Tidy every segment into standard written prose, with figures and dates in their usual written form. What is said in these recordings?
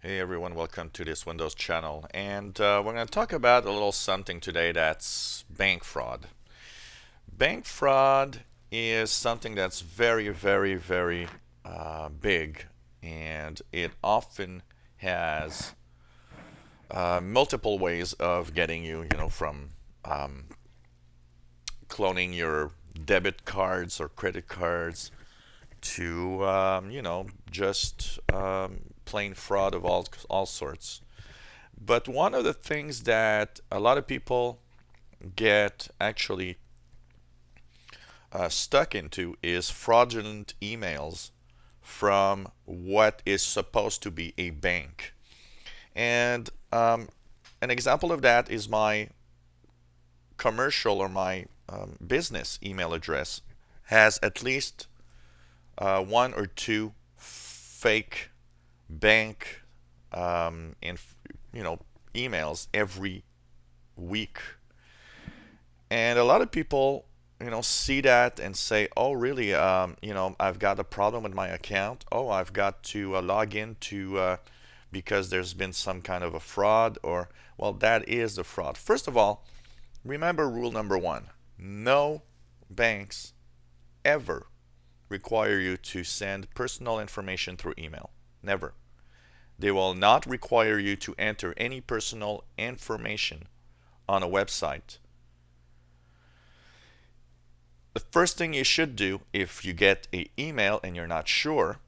Hey everyone, welcome to this Windows channel. And we're going to talk about a little something today that's bank fraud. Bank fraud is something that's very big, and it often has multiple ways of getting you, from cloning your debit cards or credit cards to, just plain fraud of all sorts. But one of the things that a lot of people get actually stuck into is fraudulent emails from what is supposed to be a bank. And an example of that is my commercial or my business email address has at least one or two fake bank you know emails every week. And a lot of people, see that and say, "Oh, really? I've got a problem with my account. Oh, I've got to log in to because there's been some kind of a fraud." Or, well, that is the fraud. First of all, remember rule number one: no banks ever require you to send personal information through email. Never. They will not require you to enter any personal information on a website. The first thing you should do if you get an email and you're not sure,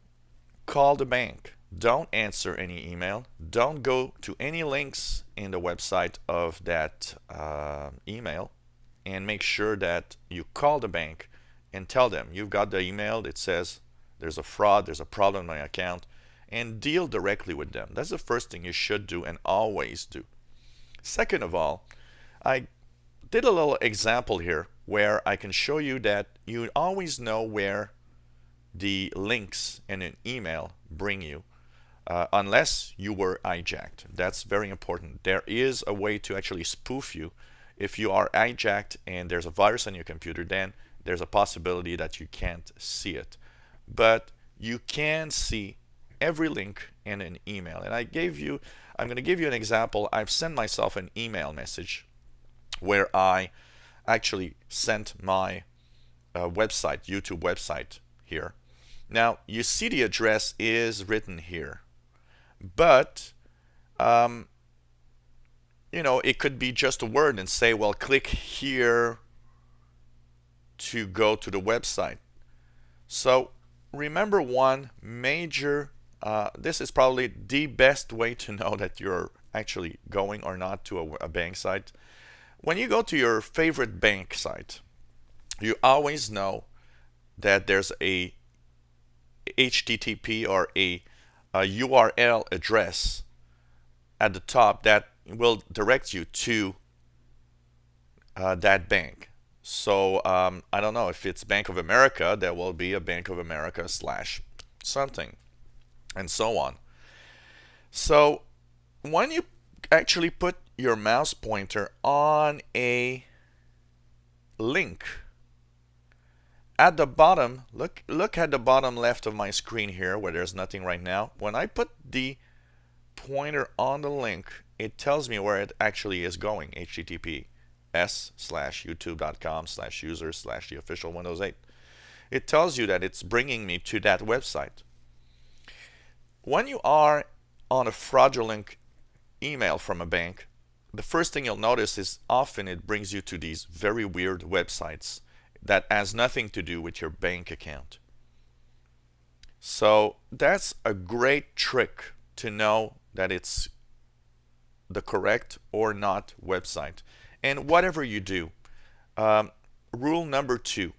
call the bank. Don't answer any email. Don't go to any links in the website of that email, and make sure that you call the bank and tell them you've got the email. It says there's a fraud, there's a problem in my account, and deal directly with them. That's the first thing you should do and always do. Second of all, I did a little example here where I can show you that you always know where the links in an email bring you, unless you were hijacked. That's very important. There is a way to actually spoof you. If you are hijacked and there's a virus on your computer, then there's a possibility that you can't see it. But you can see every link in an email. And I'm going to give you an example. I've sent myself an email message where I actually sent my website, YouTube website here. Now, you see the address is written here, but it could be just a word and say, well, click here to go to the website. So remember one major, this is probably the best way to know that you're actually going or not to a bank site. When you go to your favorite bank site, you always know that there's a HTTP or a URL address at the top that will direct you to that bank. So I don't know if it's Bank of America, there will be a Bank of America slash something, and so on. So when you actually put your mouse pointer on a link at the bottom, look at the bottom left of my screen here where there's nothing right now. When I put the pointer on the link, it tells me where it actually is going: https://youtube.com/user/the official Windows 8. It tells you that it's bringing me to that website. When you are on a fraudulent email from a bank, the first thing you'll notice is often it brings you to these very weird websites that has nothing to do with your bank account. So that's a great trick to know that it's the correct or not website. And whatever you do, rule number two: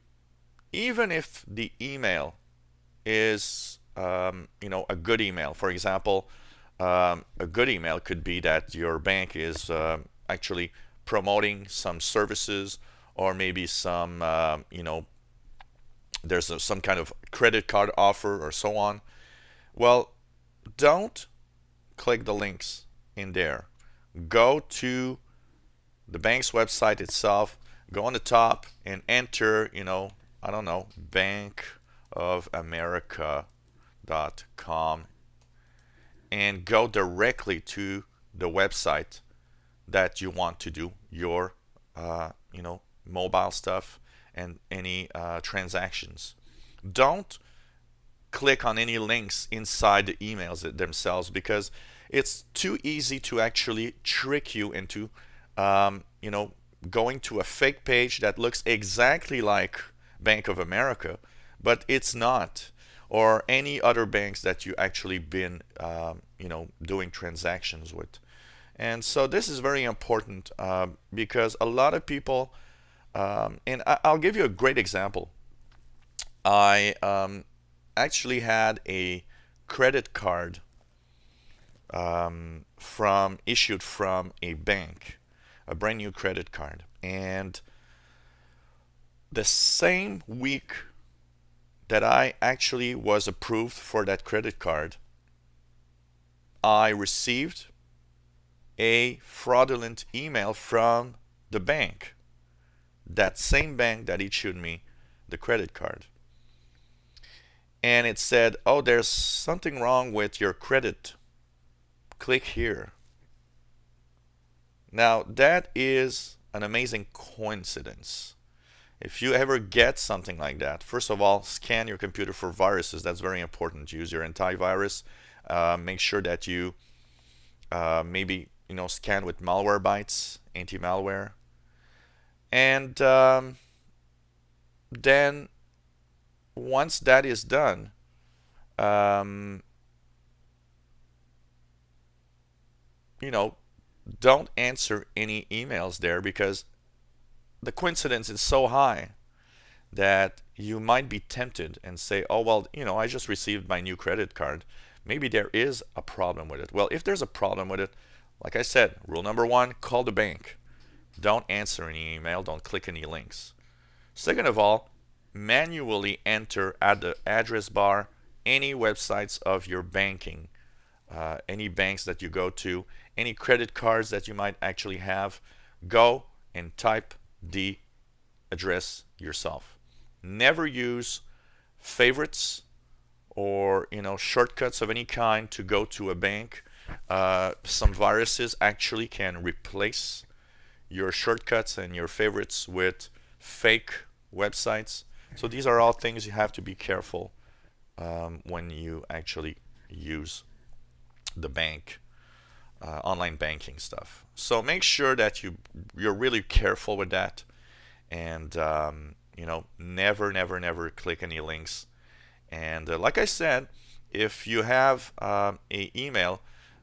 even if the email is a good email, for example, a good email could be that your bank is actually promoting some services, or maybe some there's some kind of credit card offer or so on. Well, don't click the links in there. Go to the bank's website itself, go on the top and enter, I don't know, bankofamerica.com, and go directly to the website that you want to do your mobile stuff and any transactions. Don't click on any links inside the emails themselves, because it's too easy to actually trick you into going to a fake page that looks exactly like Bank of America, but it's not, or any other banks that you actually been doing transactions with. And so this is very important, because a lot of people, and I'll give you a great example. I actually had a credit card issued from a bank, a brand new credit card, and the same week that I actually was approved for that credit card, I received a fraudulent email from the bank, that same bank that issued me the credit card. And it said, oh, there's something wrong with your credit. Click here. Now, that is an amazing coincidence. If you ever get something like that, first of all, scan your computer for viruses. That's very important. Use your antivirus. Make sure that you maybe scan with Malwarebytes, anti-malware. And then once that is done, don't answer any emails there, because the coincidence is so high that you might be tempted and say, oh, well, I just received my new credit card. Maybe there is a problem with it. Well, if there's a problem with it, like I said, rule number one, call the bank. Don't answer any email. Don't click any links. Second of all, manually enter at the address bar any websites of your banking, any banks that you go to, any credit cards that you might actually have. Go and type the address yourself. Never use favorites or shortcuts of any kind to go to a bank. Some viruses actually can replace your shortcuts and your favorites with fake websites. So these are all things you have to be careful when you actually use the bank, online banking stuff. So make sure that you're really careful with that, and never click any links. And like I said, if you have a email,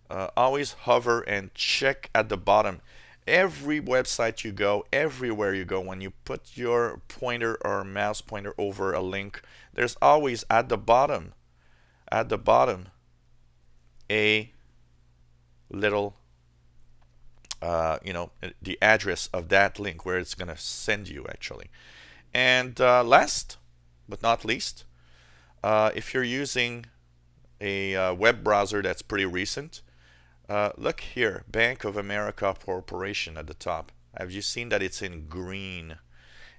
always hover and check at the bottom. Every website you go, everywhere you go, when you put your pointer or mouse pointer over a link, there's always at the bottom a little the address of that link where it's going to send you actually. And last but not least, if you're using a web browser that's pretty recent, look here, Bank of America Corporation at the top. Have you seen that it's in green?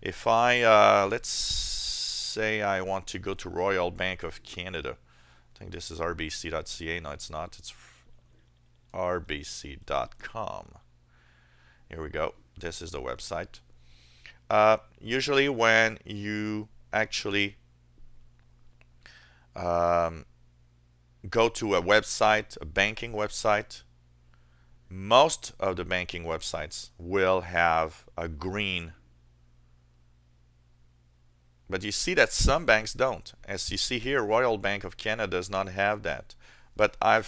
If I, let's say I want to go to Royal Bank of Canada. I think this is rbc.ca. No, it's not. It's rbc.com. Here we go. This is the website. Usually when you actually go to a website, a banking website, most of the banking websites will have a green. But you see that some banks don't. As you see here, Royal Bank of Canada does not have that. But I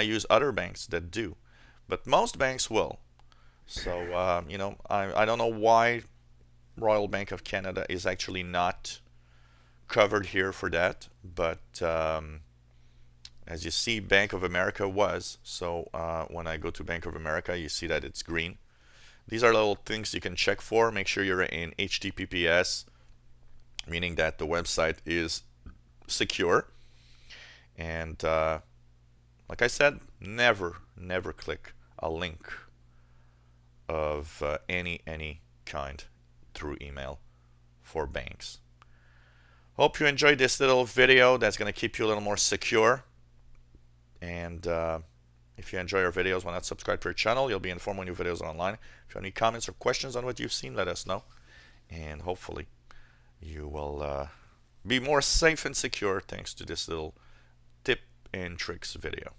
use other banks that do. But most banks will. So, I don't know why Royal Bank of Canada is actually not covered here for that. But as you see, Bank of America was. So when I go to Bank of America, you see that it's green. These are little things you can check for. Make sure you're in HTTPS, meaning that the website is secure. And like I said, never click a link of any kind through email for banks. Hope you enjoyed this little video that's going to keep you a little more secure. And if you enjoy our videos, why not subscribe to our channel? You'll be informed when new videos are online. If you have any comments or questions on what you've seen, let us know. And hopefully you will be more safe and secure thanks to this little tip and tricks video.